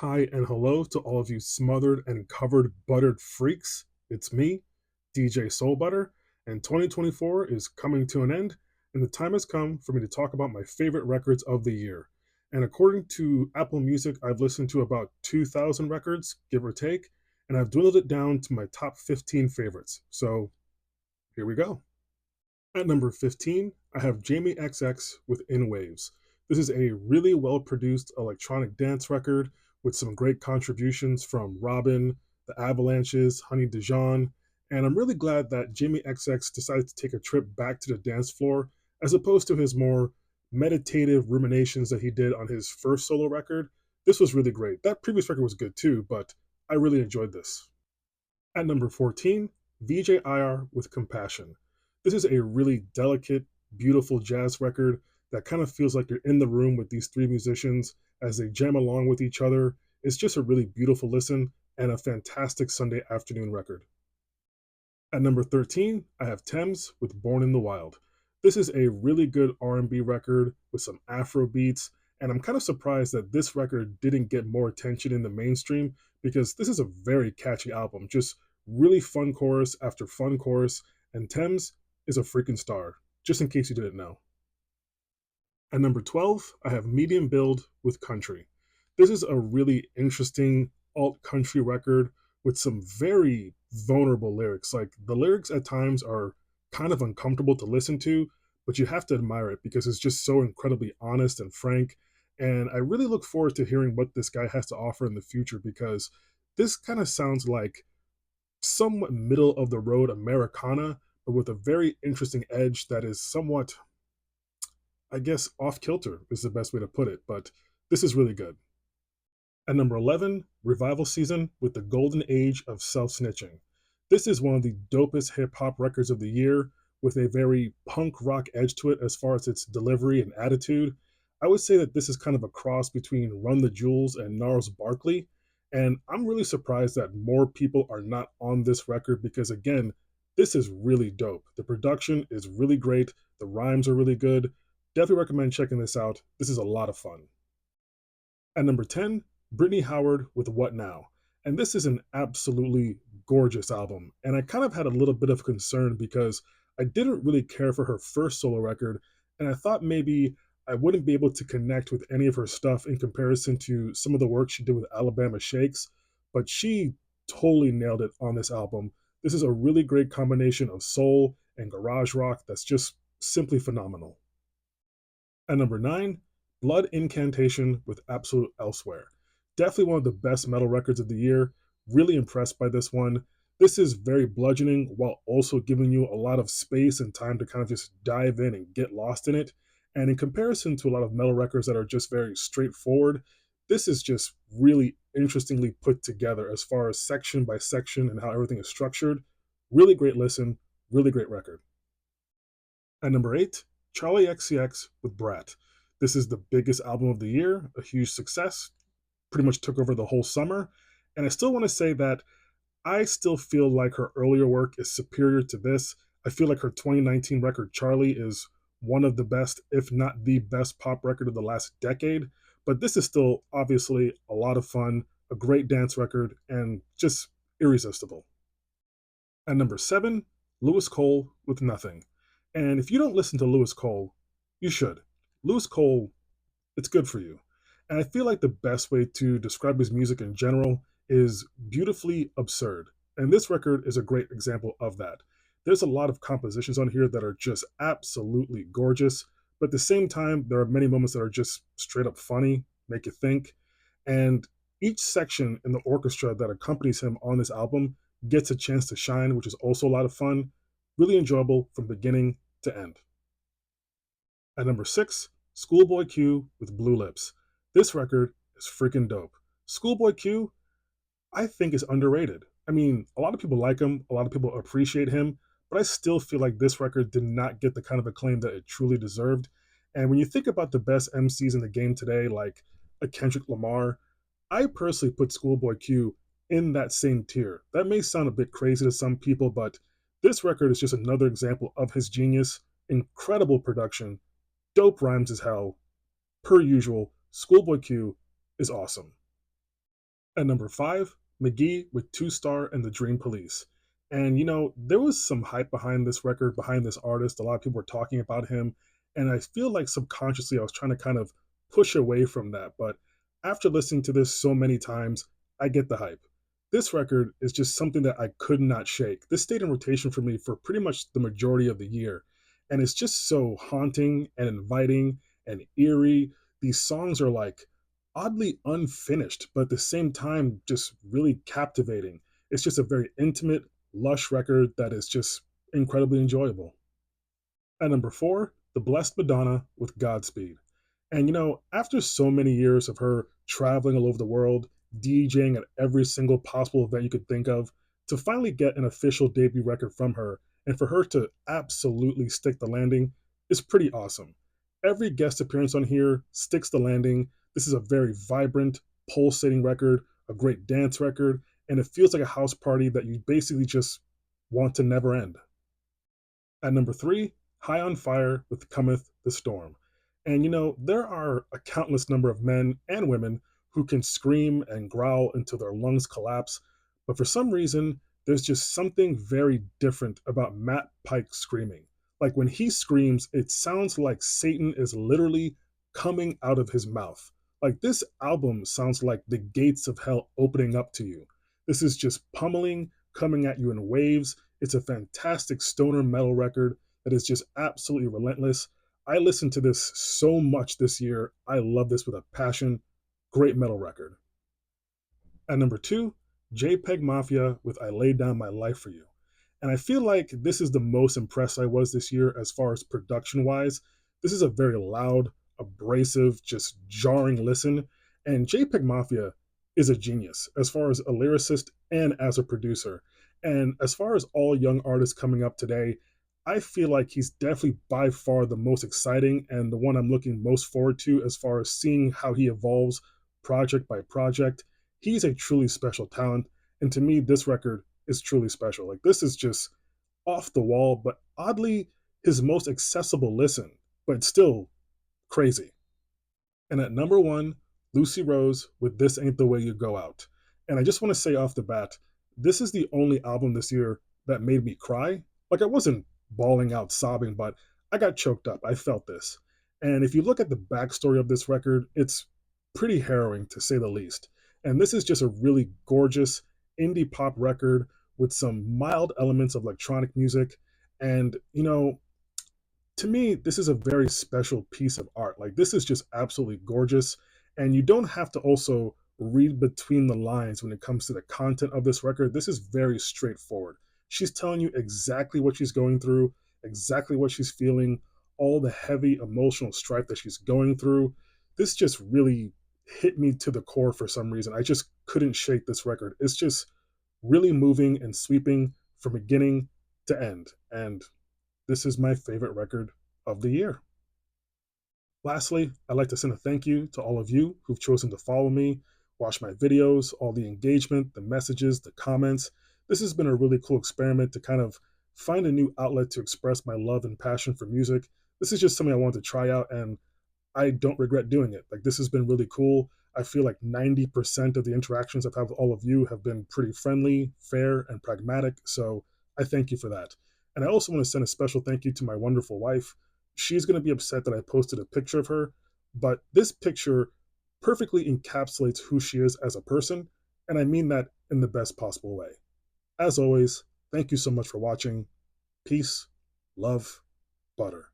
Hi and hello to all of you smothered and covered buttered freaks. It's me, DJSoulbutter, and 2024 is coming to an end, and the time has come for me to talk about my favorite records of the year. And according to Apple Music, I've listened to about 2,000 records, give or take, and I've dwindled it down to my top 15 favorites. So here we go. At number 15, I have Jamie XX with In Waves. This is a really well produced electronic dance record with some great contributions from Robin, the Avalanches, Honey Dijon, and I'm really glad that Jamie XX decided to take a trip back to the dance floor as opposed to his more meditative ruminations that he did on his first solo record. This was really great. That previous record was good too, but I really enjoyed this. At number 14, VJ IR with Compassion. This is a really delicate, beautiful jazz record that kind of feels like you're in the room with these three musicians as they jam along with each other. It's just a really beautiful listen and a fantastic Sunday afternoon record. At number 13, I have Thames with Born in the Wild. This is a really good R&B record with some Afro beats, and I'm kind of surprised that this record didn't get more attention in the mainstream because this is a very catchy album. Just really fun chorus after fun chorus, and Thames is a freaking star, just in case you didn't know. At number 12, I have Medium Build with Country. This is a really interesting alt country record with some very vulnerable lyrics. Like the lyrics at times are kind of uncomfortable to listen to, but you have to admire it because it's just so incredibly honest and frank. And I really look forward to hearing what this guy has to offer in the future because this kind of sounds like somewhat middle of the road Americana, but with a very interesting edge that is somewhat, I guess, off kilter is the best way to put it. But this is really good. At number 11, Revival Season with the Golden Age of Self Snitching. This is one of the dopest hip hop records of the year with a very punk rock edge to it as far as its delivery and attitude. I would say that this is kind of a cross between Run the Jewels and Gnarls Barkley. And I'm really surprised that more people are not on this record because, again, this is really dope. The production is really great, the rhymes are really good. Definitely recommend checking this out. This is a lot of fun. At number 10, Brittany Howard with What Now? And this is an absolutely gorgeous album. And I kind of had a little bit of concern because I didn't really care for her first solo record. And I thought maybe I wouldn't be able to connect with any of her stuff in comparison to some of the work she did with Alabama Shakes. But she totally nailed it on this album. This is a really great combination of soul and garage rock that's just simply phenomenal. At number 9, Blood Incantation with Absolute Elsewhere. Definitely one of the best metal records of the year. Really impressed by this one. This is very bludgeoning while also giving you a lot of space and time to kind of just dive in and get lost in it. And in comparison to a lot of metal records that are just very straightforward, this is just really interestingly put together as far as section by section and how everything is structured. Really great listen, really great record. At number 8, Charlie XCX with Brat. This is the biggest album of the year, a huge success, pretty much took over the whole summer. And I still want to say that I still feel like her earlier work is superior to this. I feel like her 2019 record, Charlie, is one of the best, if not the best pop record of the last decade. But this is still obviously a lot of fun, a great dance record, and just irresistible. At number 7, Lewis Cole with Nothing. And if you don't listen to Lewis Cole, you should. Lewis Cole, it's good for you. And I feel like the best way to describe his music in general is beautifully absurd. And this record is a great example of that. There's a lot of compositions on here that are just absolutely gorgeous, but at the same time, there are many moments that are just straight up funny, make you think. And each section in the orchestra that accompanies him on this album gets a chance to shine, which is also a lot of fun. Really enjoyable from beginning to end. At number 6, Schoolboy Q with Blue Lips. This record is freaking dope. Schoolboy Q, I think, is underrated. I mean, a lot of people like him, a lot of people appreciate him, but I still feel like this record did not get the kind of acclaim that it truly deserved. And when you think about the best MCs in the game today, like a Kendrick Lamar, I personally put Schoolboy Q in that same tier. That may sound a bit crazy to some people, but this record is just another example of his genius, incredible production, dope rhymes as hell. Per usual, Schoolboy Q is awesome. At number five, McGee with Two Star and the Dream Police. And there was some hype behind this record, behind this artist. A lot of people were talking about him. And I feel like subconsciously I was trying to kind of push away from that. But after listening to this so many times, I get the hype. This record is just something that I could not shake. This stayed in rotation for me for pretty much the majority of the year. And it's just so haunting and inviting and eerie. These songs are like oddly unfinished, but at the same time, just really captivating. It's just a very intimate, lush record that is just incredibly enjoyable. At number four, The Blessed Madonna with Godspeed. And after so many years of her traveling all over the world, DJing at every single possible event you could think of, to finally get an official debut record from her and for her to absolutely stick the landing is pretty awesome. Every guest appearance on here sticks the landing. This is a very vibrant, pulsating record, a great dance record, and it feels like a house party that you basically just want to never end. At number three, High on Fire with Cometh the Storm. And there are a countless number of men and women who can scream and growl until their lungs collapse, but for some reason, there's just something very different about Matt Pike screaming. Like when he screams, it sounds like Satan is literally coming out of his mouth. Like this album sounds like the gates of hell opening up to you. This is just pummeling, coming at you in waves. It's a fantastic stoner metal record that is just absolutely relentless. I listened to this so much this year. I love this with a passion. Great metal record. At number two, JPEG Mafia with I Laid Down My Life for You. And I feel like this is the most impressed I was this year as far as production wise. This is a very loud, abrasive, just jarring listen. And JPEG Mafia is a genius as far as a lyricist and as a producer. And as far as all young artists coming up today, I feel like he's definitely by far the most exciting and the one I'm looking most forward to as far as seeing how he evolves project by project. He's a truly special talent. And to me, this record is truly special. Like, this is just off the wall, but oddly his most accessible listen, but still crazy. And at number one, Lucy Rose with This Ain't the Way You Go Out. And I just want to say off the bat, this is the only album this year that made me cry. Like, I wasn't bawling out sobbing, but I got choked up. I felt this. And if you look at the backstory of this record, it's pretty harrowing to say the least. And this is just a really gorgeous indie pop record with some mild elements of electronic music. And, to me, this is a very special piece of art. Like, this is just absolutely gorgeous. And you don't have to also read between the lines when it comes to the content of this record. This is very straightforward. She's telling you exactly what she's going through, exactly what she's feeling, all the heavy emotional strife that she's going through. This just really hit me to the core for some reason. I just couldn't shake this record. It's just really moving and sweeping from beginning to end. And this is my favorite record of the year. Lastly, I'd like to send a thank you to all of you who've chosen to follow me, watch my videos, all the engagement, the messages, the comments. This has been a really cool experiment to kind of find a new outlet to express my love and passion for music. This is just something I wanted to try out, and I don't regret doing it. Like, this has been really cool. I feel like 90% of the interactions I've had with all of you have been pretty friendly, fair, and pragmatic. So I thank you for that. And I also want to send a special thank you to my wonderful wife. She's going to be upset that I posted a picture of her, but this picture perfectly encapsulates who she is as a person, and I mean that in the best possible way. As always, thank you so much for watching. Peace, love, butter.